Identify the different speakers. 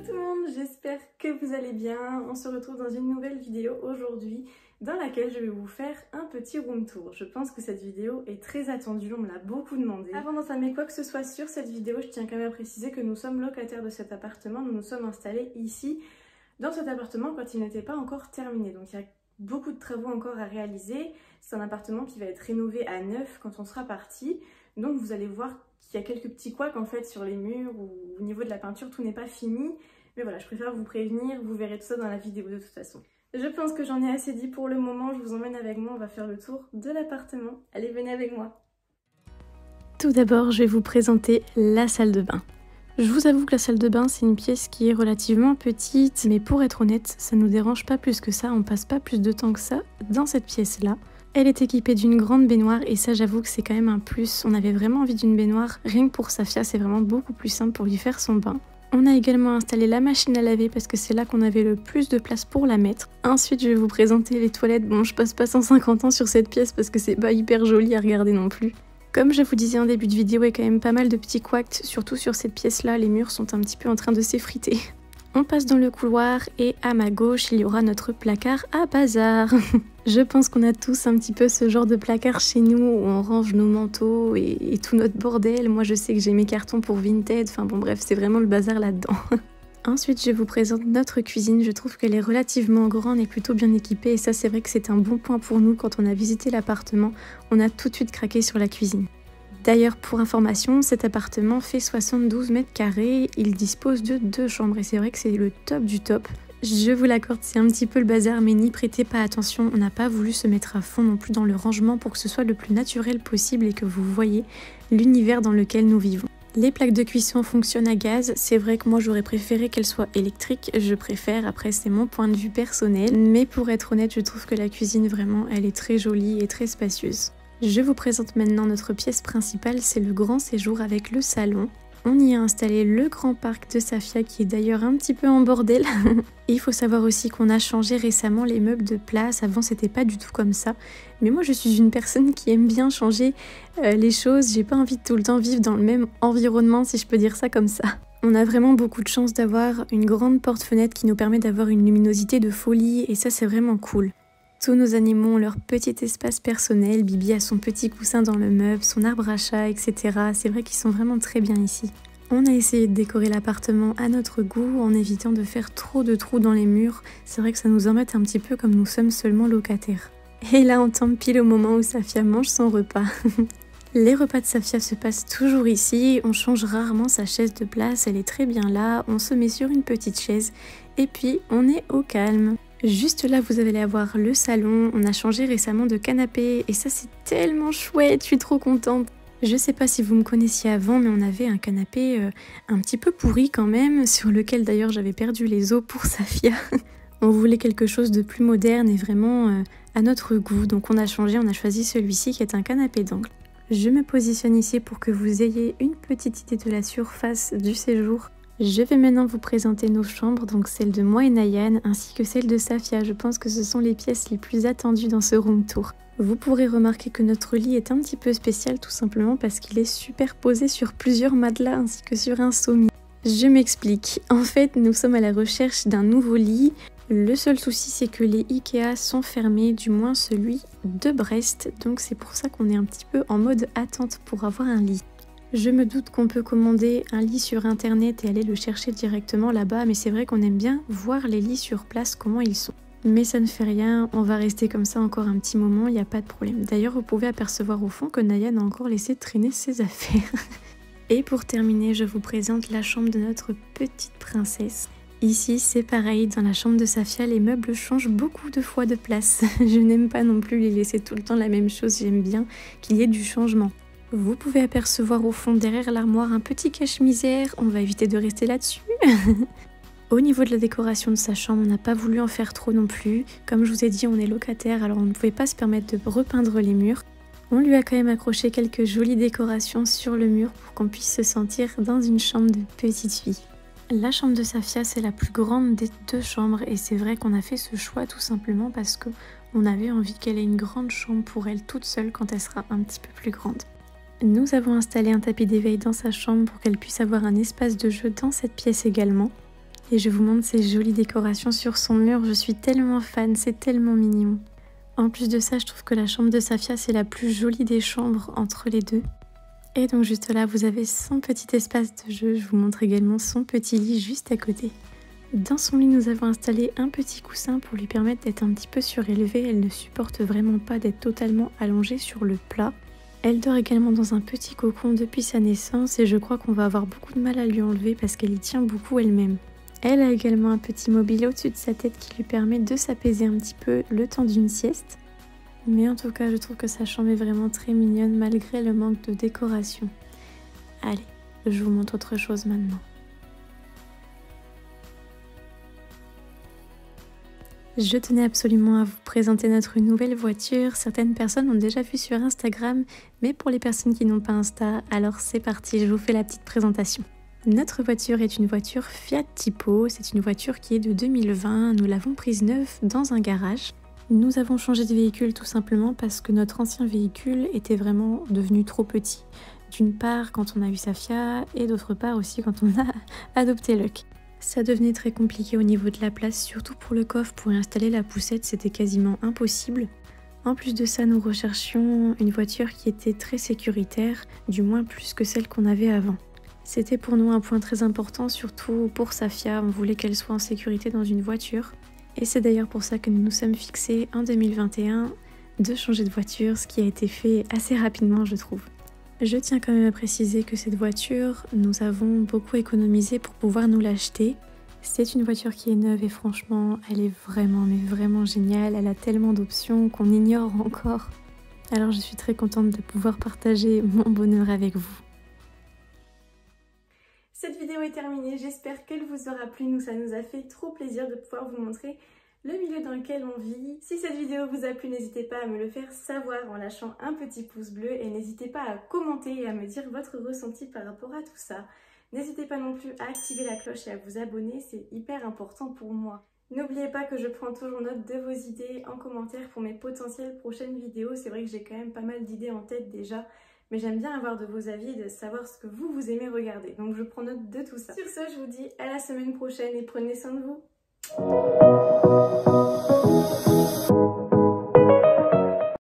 Speaker 1: tout le monde, j'espère que vous allez bien. On se retrouve dans une nouvelle vidéo aujourd'hui dans laquelle je vais vous faire un petit room tour. Je pense que cette vidéo est très attendue, on me l'a beaucoup demandé. Avant d'entamer quoi que ce soit sur cette vidéo, je tiens quand même à préciser que nous sommes locataires de cet appartement. Nous nous sommes installés ici dans cet appartement quand il n'était pas encore terminé. Donc il y a beaucoup de travaux encore à réaliser. C'est un appartement qui va être rénové à neuf quand on sera parti. Donc vous allez voir qu'il y a quelques petits couacs en fait sur les murs ou au niveau de la peinture, tout n'est pas fini. Mais voilà, je préfère vous prévenir, vous verrez tout ça dans la vidéo de toute façon. Je pense que j'en ai assez dit pour le moment, je vous emmène avec moi, on va faire le tour de l'appartement. Allez, venez avec moi. Tout d'abord, je vais vous présenter la salle de bain. Je vous avoue que la salle de bain, c'est une pièce qui est relativement petite, mais pour être honnête, ça nous dérange pas plus que ça, on passe pas plus de temps que ça dans cette pièce-là. Elle est équipée d'une grande baignoire et ça j'avoue que c'est quand même un plus. On avait vraiment envie d'une baignoire, rien que pour Safia c'est vraiment beaucoup plus simple pour lui faire son bain. On a également installé la machine à laver parce que c'est là qu'on avait le plus de place pour la mettre. Ensuite je vais vous présenter les toilettes. Bon, je passe pas 150 ans sur cette pièce parce que c'est pas hyper joli à regarder non plus. Comme je vous disais en début de vidéo, il y a quand même pas mal de petits couacs, surtout sur cette pièce-là, les murs sont un petit peu en train de s'effriter. On passe dans le couloir et à ma gauche, il y aura notre placard à bazar. Je pense qu'on a tous un petit peu ce genre de placard chez nous où on range nos manteaux et tout notre bordel. Moi, je sais que j'ai mes cartons pour Vinted. Enfin bon, bref, c'est vraiment le bazar là-dedans. Ensuite, je vous présente notre cuisine. Je trouve qu'elle est relativement grande et plutôt bien équipée. Et ça, c'est vrai que c'est un bon point pour nous. Quand on a visité l'appartement, on a tout de suite craqué sur la cuisine. D'ailleurs, pour information, cet appartement fait 72 mètres carrés, il dispose de 2 chambres et c'est vrai que c'est le top du top. Je vous l'accorde, c'est un petit peu le bazar, mais n'y prêtez pas attention, on n'a pas voulu se mettre à fond non plus dans le rangement pour que ce soit le plus naturel possible et que vous voyez l'univers dans lequel nous vivons. Les plaques de cuisson fonctionnent à gaz, c'est vrai que moi j'aurais préféré qu'elles soient électriques, je préfère, après c'est mon point de vue personnel, mais pour être honnête, je trouve que la cuisine vraiment, elle est très jolie et très spacieuse. Je vous présente maintenant notre pièce principale, c'est le grand séjour avec le salon. On y a installé le grand parc de Safia qui est d'ailleurs un petit peu en bordel. Et il faut savoir aussi qu'on a changé récemment les meubles de place, avant c'était pas du tout comme ça. Mais moi je suis une personne qui aime bien changer les choses, j'ai pas envie de tout le temps vivre dans le même environnement si je peux dire ça comme ça. On a vraiment beaucoup de chance d'avoir une grande porte-fenêtre qui nous permet d'avoir une luminosité de folie et ça c'est vraiment cool. Tous nos animaux ont leur petit espace personnel, Bibi a son petit coussin dans le meuble, son arbre à chat, etc. C'est vrai qu'ils sont vraiment très bien ici. On a essayé de décorer l'appartement à notre goût en évitant de faire trop de trous dans les murs. C'est vrai que ça nous embête un petit peu comme nous sommes seulement locataires. Et là on tombe pile au moment où Safia mange son repas. Les repas de Safia se passent toujours ici, on change rarement sa chaise de place, elle est très bien là, on se met sur une petite chaise et puis on est au calme. Juste là, vous allez avoir le salon, on a changé récemment de canapé et ça c'est tellement chouette, je suis trop contente. Je sais pas si vous me connaissiez avant, mais on avait un canapé un petit peu pourri quand même, sur lequel d'ailleurs j'avais perdu les os pour Safia. On voulait quelque chose de plus moderne et vraiment à notre goût, donc on a changé, on a choisi celui-ci qui est un canapé d'angle. Je me positionne ici pour que vous ayez une petite idée de la surface du séjour. Je vais maintenant vous présenter nos chambres, donc celle de moi et Nayan, ainsi que celle de Safia. Je pense que ce sont les pièces les plus attendues dans ce room tour. Vous pourrez remarquer que notre lit est un petit peu spécial, tout simplement parce qu'il est superposé sur plusieurs matelas ainsi que sur un sommier. Je m'explique. En fait, nous sommes à la recherche d'un nouveau lit. Le seul souci, c'est que les Ikea sont fermés, du moins celui de Brest. Donc c'est pour ça qu'on est un petit peu en mode attente pour avoir un lit. Je me doute qu'on peut commander un lit sur internet et aller le chercher directement là-bas, mais c'est vrai qu'on aime bien voir les lits sur place, comment ils sont. Mais ça ne fait rien, on va rester comme ça encore un petit moment, il n'y a pas de problème. D'ailleurs, vous pouvez apercevoir au fond que Nayan a encore laissé traîner ses affaires. Et pour terminer, je vous présente la chambre de notre petite princesse. Ici, c'est pareil, dans la chambre de Safia, les meubles changent beaucoup de fois de place. Je n'aime pas non plus les laisser tout le temps la même chose, j'aime bien qu'il y ait du changement. Vous pouvez apercevoir au fond derrière l'armoire un petit cache-misère, on va éviter de rester là-dessus. Au niveau de la décoration de sa chambre, on n'a pas voulu en faire trop non plus. Comme je vous ai dit, on est locataire, alors on ne pouvait pas se permettre de repeindre les murs. On lui a quand même accroché quelques jolies décorations sur le mur pour qu'on puisse se sentir dans une chambre de petite fille. La chambre de Safia, c'est la plus grande des 2 chambres et c'est vrai qu'on a fait ce choix tout simplement parce qu'on avait envie qu'elle ait une grande chambre pour elle toute seule quand elle sera un petit peu plus grande. Nous avons installé un tapis d'éveil dans sa chambre pour qu'elle puisse avoir un espace de jeu dans cette pièce également. Et je vous montre ces jolies décorations sur son mur, je suis tellement fan, c'est tellement mignon. En plus de ça, je trouve que la chambre de Safia c'est la plus jolie des chambres entre les deux. Et donc juste là, vous avez son petit espace de jeu, je vous montre également son petit lit juste à côté. Dans son lit, nous avons installé un petit coussin pour lui permettre d'être un petit peu surélevée, elle ne supporte vraiment pas d'être totalement allongée sur le plat. Elle dort également dans un petit cocon depuis sa naissance et je crois qu'on va avoir beaucoup de mal à lui enlever parce qu'elle y tient beaucoup elle-même. Elle a également un petit mobilier au-dessus de sa tête qui lui permet de s'apaiser un petit peu le temps d'une sieste. Mais en tout cas, je trouve que sa chambre est vraiment très mignonne malgré le manque de décoration. Allez, je vous montre autre chose maintenant. Je tenais absolument à vous présenter notre nouvelle voiture. Certaines personnes l'ont déjà vue sur Instagram, mais pour les personnes qui n'ont pas Insta, alors c'est parti, je vous fais la petite présentation. Notre voiture est une voiture Fiat Tipo, c'est une voiture qui est de 2020, nous l'avons prise neuve dans un garage. Nous avons changé de véhicule tout simplement parce que notre ancien véhicule était vraiment devenu trop petit. D'une part quand on a eu Safia et d'autre part aussi quand on a adopté Luck. Ça devenait très compliqué au niveau de la place, surtout pour le coffre, pour y installer la poussette, c'était quasiment impossible. En plus de ça, nous recherchions une voiture qui était très sécuritaire, du moins plus que celle qu'on avait avant. C'était pour nous un point très important, surtout pour Safia, on voulait qu'elle soit en sécurité dans une voiture. Et c'est d'ailleurs pour ça que nous nous sommes fixés en 2021 de changer de voiture, ce qui a été fait assez rapidement je trouve. Je tiens quand même à préciser que cette voiture, nous avons beaucoup économisé pour pouvoir nous l'acheter. C'est une voiture qui est neuve et franchement, elle est vraiment, mais vraiment géniale. Elle a tellement d'options qu'on ignore encore. Alors je suis très contente de pouvoir partager mon bonheur avec vous. Cette vidéo est terminée, j'espère qu'elle vous aura plu. Nous, ça nous a fait trop plaisir de pouvoir vous montrer le milieu dans lequel on vit. Si cette vidéo vous a plu, n'hésitez pas à me le faire savoir en lâchant un petit pouce bleu et n'hésitez pas à commenter et à me dire votre ressenti par rapport à tout ça. N'hésitez pas non plus à activer la cloche et à vous abonner, c'est hyper important pour moi. N'oubliez pas que je prends toujours note de vos idées en commentaire pour mes potentielles prochaines vidéos. C'est vrai que j'ai quand même pas mal d'idées en tête déjà, mais j'aime bien avoir de vos avis et de savoir ce que vous aimez regarder. Donc je prends note de tout ça. Sur ce, je vous dis à la semaine prochaine et prenez soin de vous.